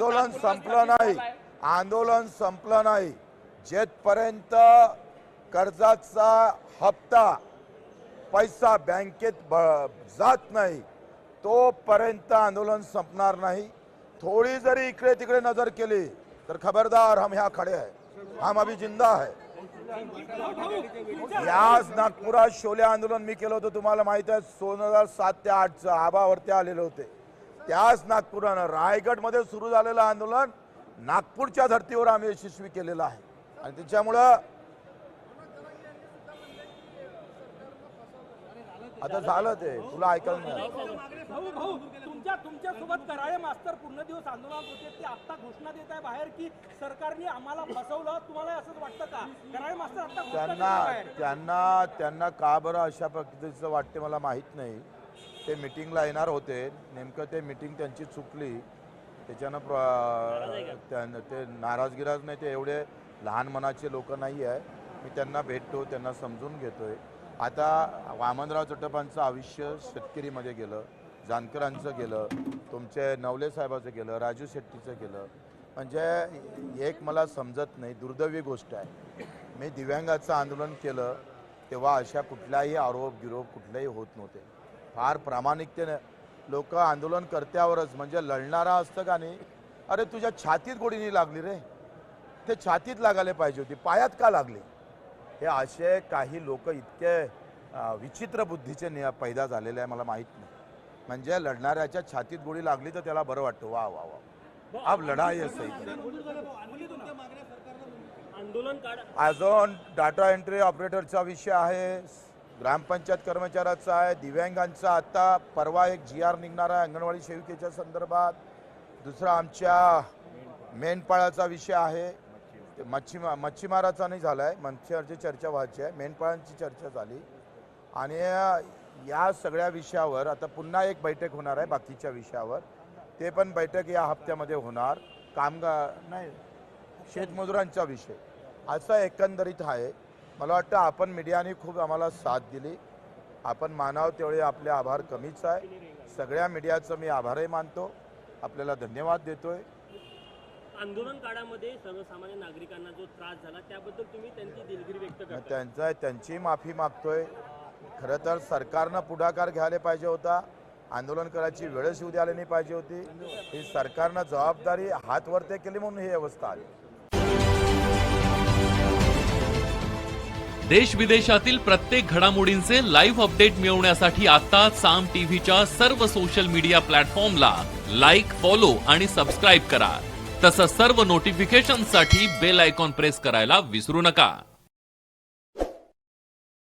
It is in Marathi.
आंदोलन संपलं नाही, आंदोलन संपलं नाही. जेथपर्यंत कर्जाचा हप्ता पैसा बँकेत जात नाही तोपर्यंत आंदोलन संपणार नाही. थोड़ी जरी इकडे तिकडे नजर केली तर खबरदार, हम यहाँ खड़े हैं, हम अभी जिंदा है. याच नागपुरात शोले आंदोलन मी केलं होतं, तुम्हाला माहित आहे. 2007 ते 2008 आबावरती आलेले होते. त्याच नागपुरानं रायगडमध्ये सुरू झालेलं आंदोलन नागपूरच्या धर्तीवर आम्ही यशस्वी केलेलं आहे. आणि त्याच्यामुळं आता झालं ते, तुला ऐकायला नाही. तुमच्या सोबत कराळे मास्तर पूर्ण दिवस आंदोलनात होते, ते आता घोषणा देत आहे बाहेर की सरकारने आम्हाला फसवलं. तुम्हाला असंच वाटतं का? कराळे मास्तर आता त्यांना का बरं अशा पद्धतीचं वाटते मला माहित नाही. ते मीटिंगला येणार होते, नेमकं ते मीटिंग त्यांची चुकली, त्याच्यानं ते नाराजगिराज नाही. ते एवढे लहान मनाचे लोक नाही आहे. मी त्यांना भेटतो, त्यांना समजून घेतोय. आता वामनराव चटपांचं आयुष्य शेतकरीमध्ये गेलं, जानकरांचं गेलं, तुमचे नवले साहेबाचं गेलं, राजू शेट्टीचं गेलं. म्हणजे एक मला समजत नाही, दुर्दैवी गोष्ट आहे. मी दिव्यांगाचं आंदोलन केलं तेव्हा अशा कुठल्याही आरोप गिरोप कुठलेही होत नव्हते. फार प्रामाणिकतेने लोक आंदोलन कर्त्यावरच, म्हणजे लढणारा असतं का नाही, अरे तुझ्या छातीत गोळी नाही लागली रे, ते छातीत लागायला पाहिजे होती, पायात का लागली. हे असे काही लोक इतके विचित्र बुद्धीचे पैदा झालेले आहे, मला माहीत नाही. म्हणजे लढणाऱ्याच्या छातीत गोळी लागली तर त्याला बरं वाटतं, वा वा वा, अब लढाई आहे सही. अजून डाटा एंट्री ऑपरेटरचा विषय आहे, ग्रामपंचायत कर्मचाऱ्याचा आहे, दिव्यांगांचा. आता परवा एक GR निघणार आहे अंगणवाडी सेविकेच्या संदर्भात. दुसरा आमच्या मेंढपाळाचा विषय आहे. मच्छीमाराचा नाही झाला आहे, मच्छीमाराची चर्चा व्हायची आहे, मेंढपाळांची चर्चा झाली. आणि या सगळ्या विषयावर आता पुन्हा एक बैठक होणार आहे बाकीच्या विषयावर. ते पण बैठक या हप्त्यामध्ये होणार. कामगार नाही, शेतमजुरांचा विषय असं एकंदरीत आहे. मला वाटतं आपण मीडियाने खूप आम्हाला साथ दिली. आपण मानावं तेवढे आपले आभार कमीच आहे. सगळ्या मीडियाचं मी आभारही मानतो, आपल्याला धन्यवाद देतोय. आंदोलन काळामध्ये सर्वसामान्य नागरिकांना जो त्रास झाला त्याबद्दल तुम्ही त्यांची दिलगिरी व्यक्त करता. त्यांची माफी मागतोय. खरं तर सरकारनं पुढाकार घ्यायला पाहिजे होता, आंदोलन करायची वेळच येऊ द्यायला नाही पाहिजे होती. ही सरकारनं जबाबदारी हात वरती केली म्हणून ही अवस्था आली. देश विदेशातील प्रत्येक घडामोडींचे लाईव्ह अपडेट मिळवण्यासाठी आता साम टीव्हीच्या सर्व सोशल मीडिया प्लॅटफॉर्मला लाईक, फॉलो आणि सबस्क्राईब करा. तसंच सर्व नोटिफिकेशनसाठी बेल आयकॉन प्रेस करायला विसरू नका.